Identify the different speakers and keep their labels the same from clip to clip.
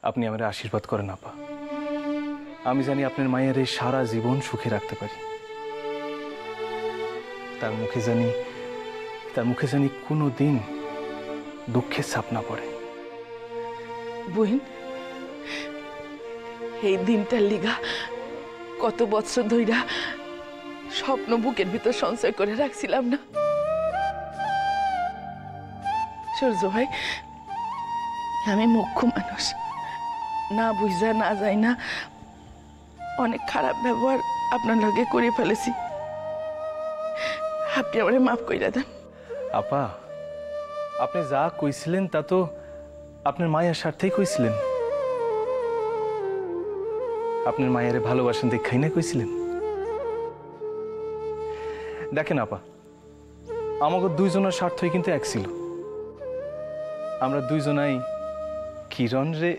Speaker 1: আপনি আমার আশীর্বাদ করেন আপা। আমি জানি আপনার মায়ের এই সারা জীবন সুখে রাখতে পারি। তার মুখে জানি কোনো দিন দুঃখের ছাপ না পড়ে।
Speaker 2: বহিন, এই দিনটার লিগা কত বছর ধইরা স্বপ্ন বুকের ভিতর সঞ্চয় করে রাখছিলাম না। সূর্য ভাই, আমি মুখ্য মানুষ, না বুঝা না যাই না অনেক খারাপ ব্যবহার আপনার লগে করে ফেলেছি। আপনি আমারে মাফ কইরা দেন।
Speaker 1: আপা, আপনি যা কইছিলেন তা তো আপনার মায়ের স্বার্থেই কইছিলেন। আপনার মায়ের ভালোবাসেন দেখাই না কইছিলেন। দেখেন আপা, আমাকে দুইজনের স্বার্থই কিন্তু এক ছিল। আমরা দুইজনাই কিরণ রে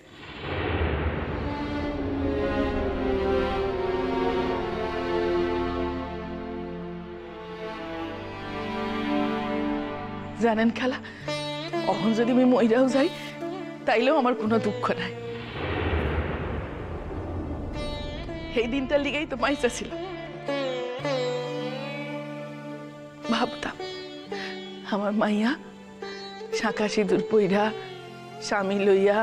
Speaker 2: জানেন খালা, অহন যদি আমি মইরাও যাই তাইলেও আমার কোনো দুঃখ নাই। এই দিনটার লিগেই তো মাইসা ছিল। ভাবতাম আমার মাইয়া শাঁখা সিঁদুর পইরা স্বামী লইয়া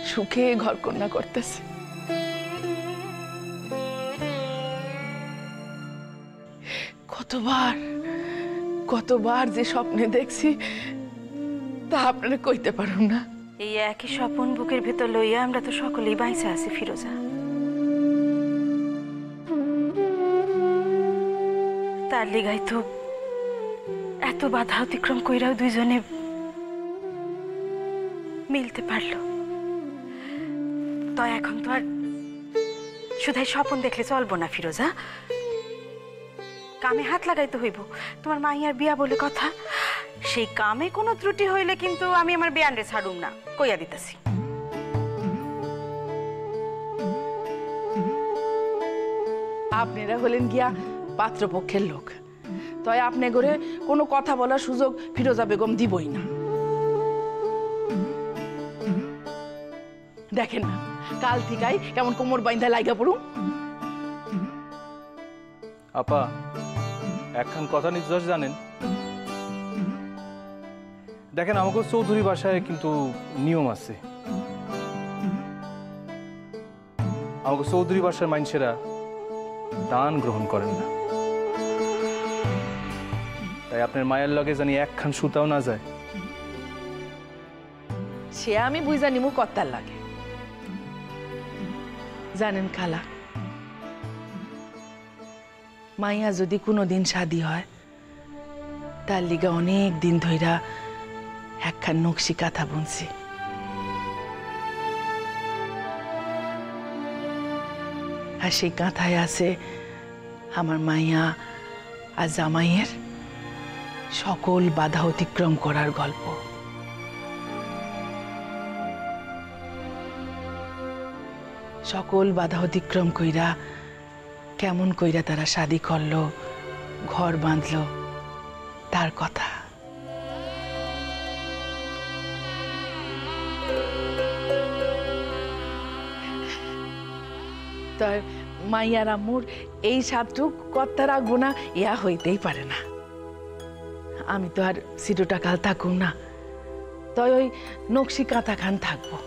Speaker 2: সুখে ঘর কন্যা করতেছে। কতবার যে স্বপ্নে দেখছি তা আপনারা কইতে পারুন না।
Speaker 3: এই একই স্বপন বুকের ভেতর লইয়া আমরা তো সকলেই বাইসা আছি ফিরোজা। তার লিগাই তো এত বাধা অতিক্রম কইরাও দুইজনে মিলতে পারলো। তো এখন তো আর শুধুই স্বপন দেখলে চলবো না ফিরোজা, কামে হাত লাগাইতে হইব। তোমার মাইয়ার বিয়া বলে কথা, সেই কামে কোনো ত্রুটি হইলে কিন্তু আমি আমার বেয়ানরে ছাড়ুম না, কইয়া দিতেছি।
Speaker 2: আপনারা হলেন গিয়া পাত্রপক্ষের লোক, তাই আপনি করে কোনো কথা বলার সুযোগ ফিরোজা বেগম দিবই না। দেখেন না কাল থেকেই কেমন কোমর বাইন্ধা লাইগা পড়ুন।
Speaker 1: আপা, একখান কথা নিশ্চয় জানেন। দেখেন, আমাকে চৌধুরী বাসায় কিন্তু নিয়ম আছে। আমাকে চৌধুরী বাসার মানুষেরা দান গ্রহণ করেন না। তাই আপনার মায়ের লগে জানি একখান সুতাও না যায়।
Speaker 2: সে আমি বুঝা নিমু কর্তার লাগে। জানেন খালা, মাইয়া যদি কোনোদিন শাদী হয় তার লিগে অনেক দিন ধইরা একখান নকশি কাঁথা বুনছি। আর সেই কাঁথায় আছে আমার মাইয়া আর জামাইয়ের সকল বাধা অতিক্রম করার গল্প। সকল বাধা অতিক্রম কইরা কেমন কইরা তারা শাদী করলো, ঘর বাঁধলো, তার কথা। তাই মাইয়ার আম্মুর এই সাতটুক কথা রাখবো না ইয়া হইতেই পারে না। আমি তো আর সিটোটা কাল থাকুম না, তাই ওই নকশি কাঁথা খান থাকবো।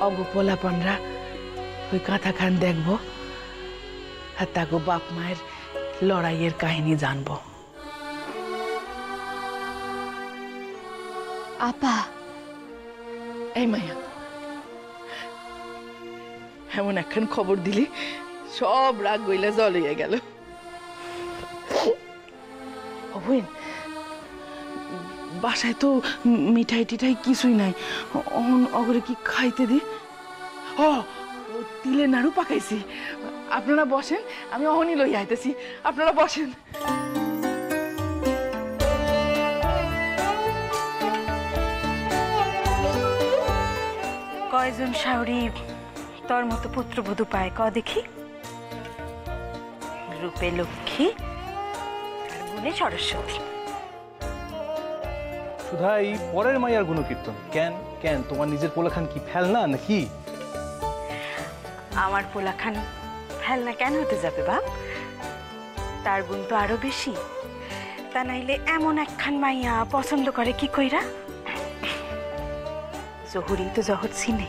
Speaker 2: অগোপলাপনরা ওই কাঁথা খান দেখবো আর তাগো বাপ মায়ের লড়াইয়ের কাহিনী জানবো।
Speaker 4: আপা,
Speaker 2: এই মাইয়া, এমন একখান খবর দিলি সব রাগ গইলা জল হইয়া গেল। বাসায় তো মিঠাই টিঠাই কিছুই নাই, অগরে কি খাইতে দি? তিলের নাড়ু পাকাইছি। আপনারা বসেন, আমি অহনি লইয়া আইতেছি, আপনারা বসেন।
Speaker 3: কয়জন শাওরি তোর মতো পুত্রবধূ পায় ক দেখি? রূপে লক্ষ্মী আর গুণে সরস্বতী।
Speaker 1: শুধাই পরের মাইয়ার গুণকীর্তন কেন কেন তোমার নিজের পোলাখান কি ফেলনা নাকি?
Speaker 3: আমার পোলাখান ফেলনা কেন হতে যাবে বাপ? তার গুণ তো আরো বেশি। তা নাইলে এমন একখান মাইয়া পছন্দ করে কি কইরা? জহুরি তো জহর চিনে।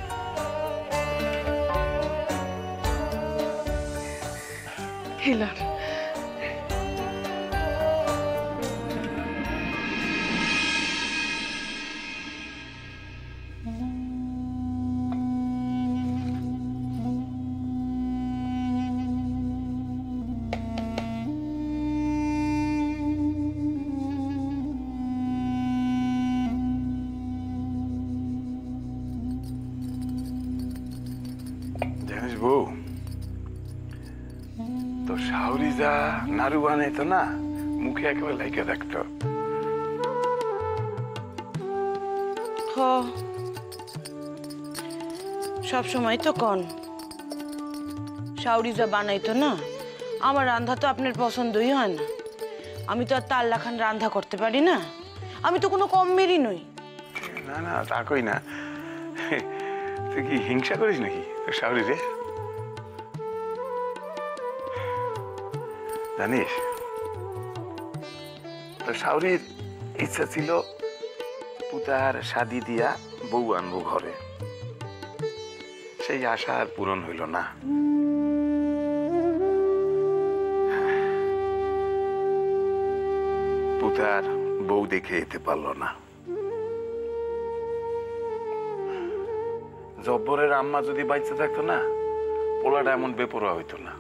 Speaker 2: হিলার
Speaker 4: জানিস বউ, তো শাহরি যা নাড়ু বানাইতো না, মুখে একেবারে লাইকে থাকতো।
Speaker 5: সব সময় তো কন শাউরি যা বানাইতো না, আমার রান্ধা তো আপনার পছন্দই হয় না। আমি তো আর তার লাখান রান্ধা করতে পারি না, আমি তো কোনো কম মেরি নই।
Speaker 4: না না, তা কই না। তুই কি হিংসা করিস নাকি তোর শাহরি রে? জানিস, তোর শাহরির ইচ্ছা ছিল পুতার শাদি দিয়া বউ আনবো ঘরে। সেই আশা আর পূরণ হইল না। পুতার বউ দেখে যেতে পারলো না। জব্বরের আম্মা যদি বাইচে থাকতো না, পোলাটা এমন বেপরোয়া হইতো না।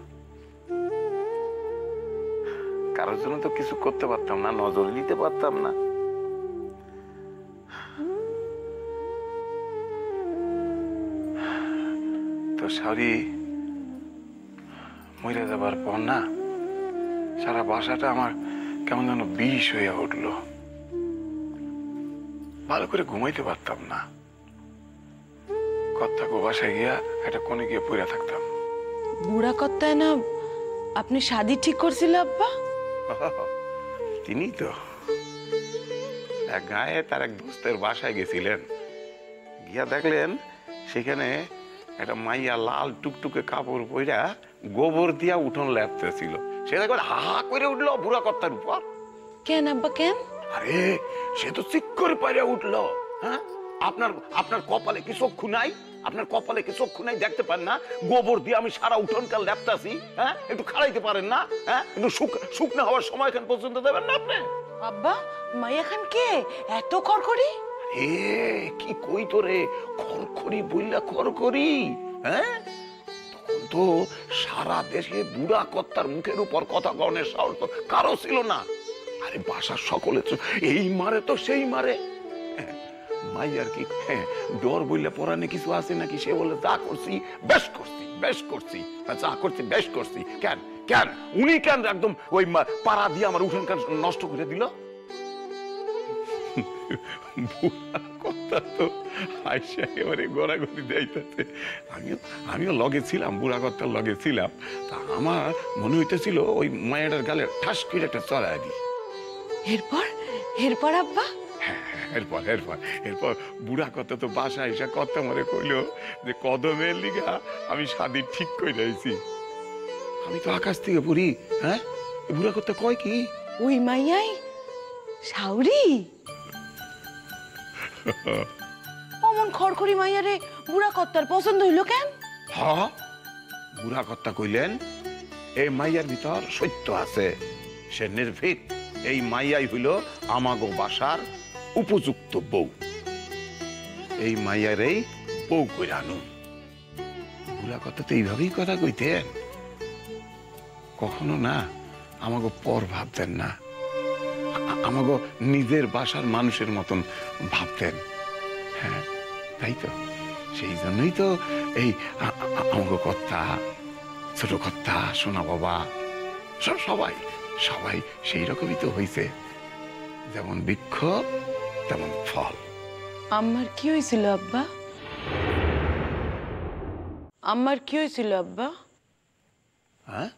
Speaker 4: কারোর জন্য তো কিছু করতে পারতাম না, নজর দিতে পারতাম না। তো শাড়ি মরে যাবার পর না, সারা বাসাটা আমার কেমন যেন বিষ হয়ে উঠলো। ভালো করে ঘুমাইতে পারতাম না। কর্তা গো বাসায় গিয়া একটা কোণে গিয়ে পড়ে থাকতাম।
Speaker 5: বুড়া কর্তায় না আপনি শাদি ঠিক করছিল আব্বা?
Speaker 4: তিনি তো এক গায়ে তার এক দোস্তের বাসায় গেছিলেন। গিয়া দেখলেন সেখানে একটা মাইয়া লাল টুকটুকে কাপড় পইরা গোবর দিয়া উঠোন লেপতেছিল। সে দেখবেন হা হা করে উঠলো বুড়া কর্তার উপর।
Speaker 5: কেন আব্বা কেন?
Speaker 4: আরে সে তো চিক করে পাইরা উঠলো। হ্যাঁ, আপনার আপনার কপালে কি চক্ষু নাই? আপনার কপালে কি চক্ষু নাই? দেখতে পান না গোবর দিয়ে আমি সারা উঠোনকাল লেপতাছি? হ্যাঁ, একটু খাড়াইতে পারেন না? হ্যাঁ, একটু শুকনো হওয়ার সময় খান পর্যন্ত দেবেন না আপনি?
Speaker 5: আব্বা মাইয়া খান কে এত খড়খড়ি?
Speaker 4: এ কি কই তোরে খড়খড়ি বইলা খড়খড়ি? হ্যাঁ, তখন তো সারা দেশে বুড়া কর্তার মুখের উপর কথা কনের সাহস তো কারো ছিল না। আরে বাসার সকলে তো এই মারে তো সেই মারে। মাইয়ার কি ডর বইলে পরানে কিছু আছে নাকি? সে বলে যা করছি বেশ করছি, বেশ করছি, যা করছি বেশ করছি। কেন কেন উনি কেন একদম ওই পাড়া দিয়ে আমার উঠোন কেন নষ্ট করে দিল? বুড়া কথা তো আইসা এবারে গড়াগড়ি যাইতেছে। আমিও লগে ছিলাম, বুড়া কর্তার লগে ছিলাম। তা আমার মনে হইতেছিল ওই মায়ের গালে ঠাস করে একটা চড়াই দিই।
Speaker 5: এরপর এরপর আব্বা?
Speaker 4: এরপর এরপর এরপর বুড়া কর্তা তো বাসা এসে কর্তা মরে কইল যে কদমের লিগা আমি শাদি ঠিক করে যাইছি। আমি তো আকাশ থেকে পড়ি। হ্যাঁ, বুড়া কর্তা কয় কি
Speaker 5: ওই মাইয়াই শাউরি? অমন খড়খড়ি মাইয়ারে বুড়া কর্তার পছন্দ হইল কেন?
Speaker 4: হ্যাঁ, বুড়া কর্তা কইলেন এই মাইয়ার ভিতর সত্য আছে, সে নির্ভীক। এই মাইয়াই হইল আমাগো বাসার উপযুক্ত বউ। এই মাইয়ারেই বউ কইরা আনু। বুড়া কর্তা তো এইভাবেই কথা কইতেন। কখনো না আমাগো পর ভাবতেন না, আমাগো নিজের বাসার মানুষের মতন ভাবতেন। হ্যাঁ, তাই তো সেই জন্যই তো এই আমাগো কর্তা, ছোট কর্তা, সোনা বাবা সবাই সবাই সেই রকমই তো হইছে। যেমন বৃক্ষ তেমন ফল।
Speaker 5: আমার কি হয়েছিল আব্বা? আমার কি হয়েছিল আব্বা?
Speaker 4: হ্যাঁ,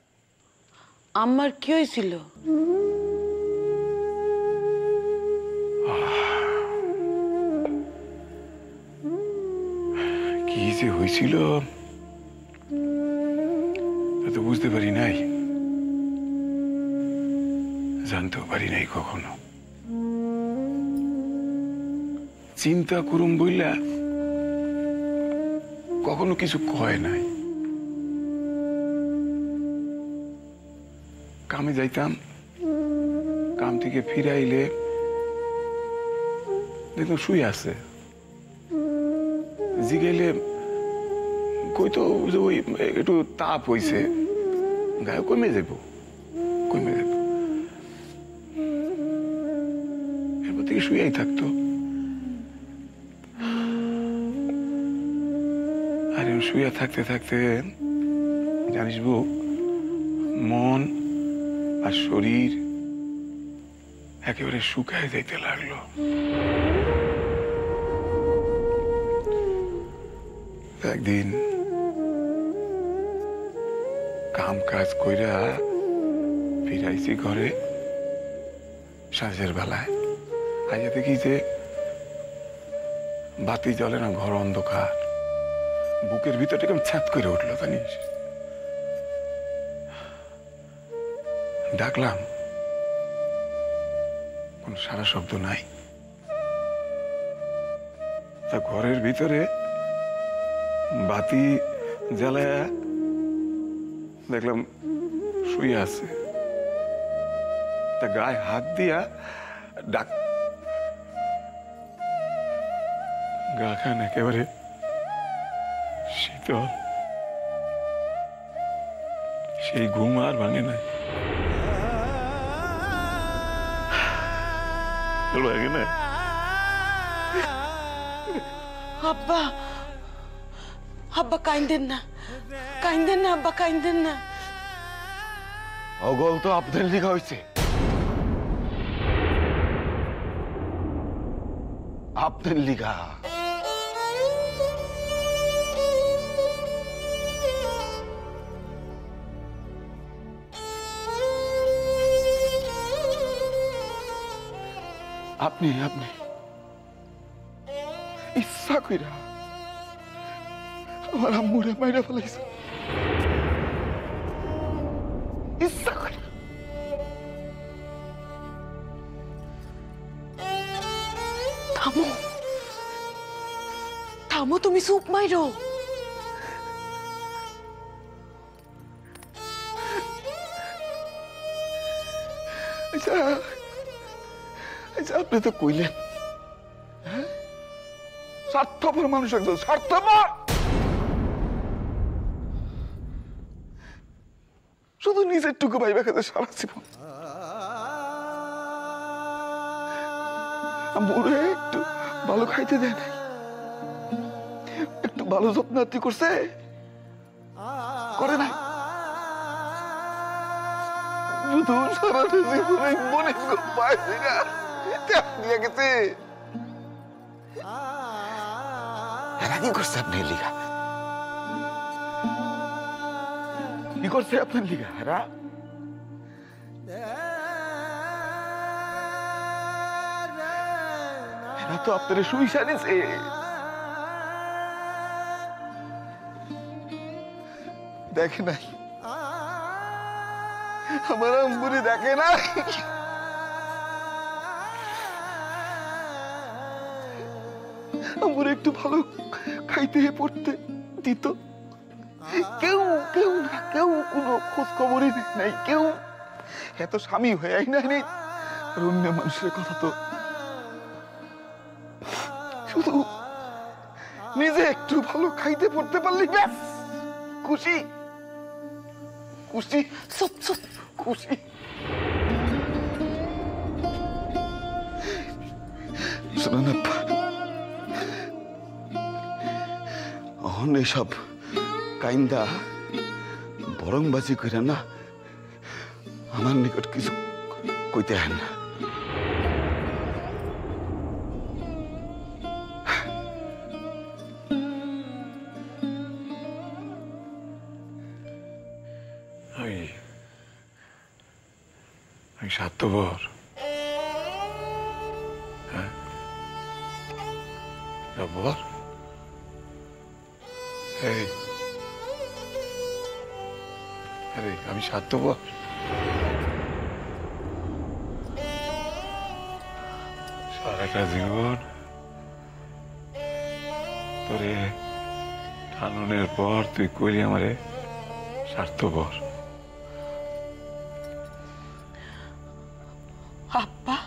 Speaker 5: আমার কি হয়েছিল?
Speaker 6: কি যে হয়েছিল তা তো বুঝতে পারি নাই, জানতেও পারি নাই কখনো। চিন্তা করুম বইলা কখনো কিছু কয় নাই। কামে যাইতাম, কাম থেকে ফিরে আইলে দেখলাম শুয়ে আছে। জিগাইলে কইতো যে ওই একটু তাপ হইছে, গায়ে কমে যাব, কমে যাব। এরপর থেকে শুয়েই থাকতো। আর শুয়ে থাকতে থাকতে জানিস বউ, মন আর শরীর একেবারে শুকায় যাইতে লাগলো। একদিন কাম কাজ কইরা ফিরাইছি ঘরে সাঁঝের বেলায়। আইয়া দেখি যে বাতি জ্বলে না, ঘর অন্ধকার। বুকের ভিতরটা কেমন ছাদ করে উঠলো জানিস। ডাকলাম, কোন সারা শব্দ নাই। তা ঘরের ভিতরে বাতি জ্বালায়া দেখলাম শুয়ে আছে। তা গায়ে হাত দিয়া ডাক, গা খান একেবারে শীতল। সেই ঘুম আর ভাঙে নাই, ভাঙে না।
Speaker 5: আব্বা, আব্বা কাইন্দেন না, কাইন্দেন না আব্বা, কাইন্দেন না।
Speaker 4: অগল তো আপনার লিখা হয়েছে, আপনার লিখা।
Speaker 6: আপনি আপনি ইচ্ছা কইরা আমার আম্মুরে মাইরা ফেলাইছে, ইচ্ছা কইরা।
Speaker 5: থামো, থামো, তুমি চুপ মাইরো।
Speaker 6: আচ্ছা আচ্ছা, আপনি তো কইলেন স্বার্থপর মানুষ, একজন স্বার্থপর। শুধু নিজের টুকু ভাইবা খেতে সারা জীবন। আম্মুরে একটু ভালো খাইতে দেয় নাই, একটু ভালো যত্ন করছে, করে নাই। শুধু সারাটা জীবনে মনে পাইছি না, দিয়ে গেছে।
Speaker 4: কি করছে আপনার লিখা?
Speaker 6: কি করছে আপনার লিগা? এরা তো আপনার সুইসা নিছে। দেখে নাই আমার আম্মুরি, দেখে নাই। আম্মুরে একটু ভালো খাইতে পড়তে দিত, কেউ কেউ না, কেউ কোনো খোঁজ খবরই নাই। কেউ এত স্বামী হয়ে নাই, অন্য মানুষের কথা তো শুধু নিজে একটু ভালো খাইতে পড়তে পারলি ব্যাস খুশি, খুশি, সব সব খুশি। শোনেন আব্বা, অহন এসব কাইন্দা বরংবাজি কইরা না আমার নিকট কিছু কইতে হয় না। আমি স্বার্থপর, হ্যাঁ,
Speaker 4: এই আরে আমি স্বার্থপর? সারাটা জীবন তোরে টাননের পর তুই কইলি আমারে স্বার্থপর।
Speaker 5: আব্বা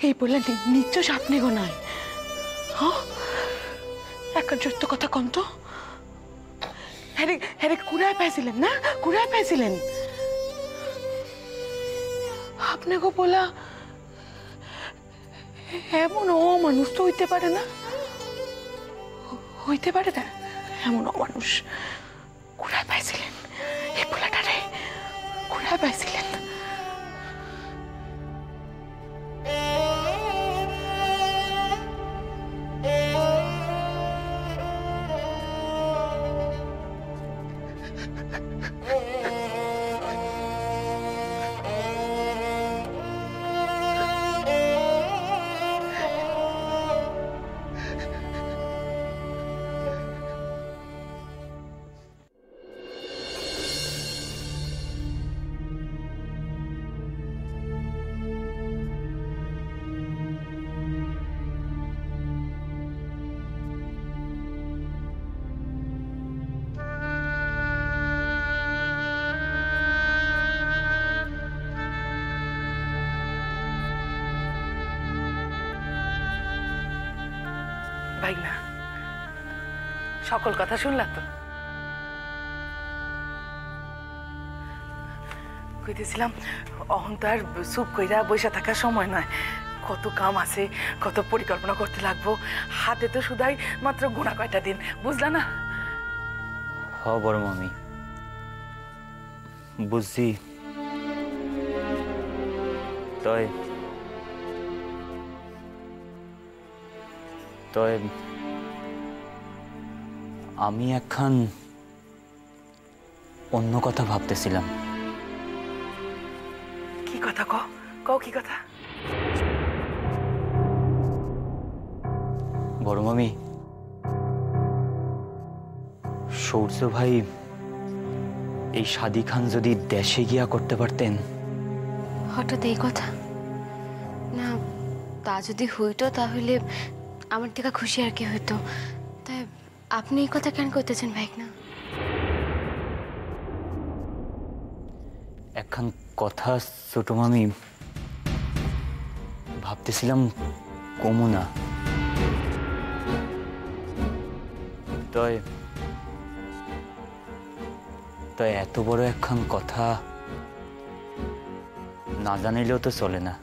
Speaker 5: এই পোলা নিশ্চয় স্বপ্নে গো নয়। হ্যাঁ একটা সত্য কথা কন তো, হ্যাঁ কুড়ায় পাইছিলেন না? কুড়ায় পাইছিলেন আপনি গো পোলা? এমন অমানুষ তো হইতে পারে না, হইতে পারে না এমন অমানুষ। কুড়ায় পাইছিলেন এই পোলাটারে, কুড়ায় পাইছিলেন।
Speaker 2: ভাই না, সকল কথা শুনলা তো? কইতেছিলাম অহন তো আর চুপ কইরা বসে থাকার সময় নয়, কত কাম আছে, কত পরিকল্পনা করতে লাগবো। হাতে তো শুধাই মাত্র গোনা কয়টা দিন, বুঝলা না?
Speaker 7: হ বড় মামি, বুঝছি। তয় তয় আমি একখান অন্য কথা ভাবতেছিলাম।
Speaker 2: কি কথা কও কি কথা?
Speaker 7: বড় মামি, সূর্য ভাই এই শাদি খান যদি দেশে গিয়া করতে পারতেন।
Speaker 8: হঠাৎ এই কথা? না, তা যদি হইতো তাহলে আমার থেকে খুশি আর কি হইতো। তাই আপনি এই কথা কেন কইতেছেন ভাই না?
Speaker 7: একখান কথা ছোট মামি ভাবতেছিলাম কমু না। তয় এত বড় একখান কথা না জানাইলেও তো চলে না।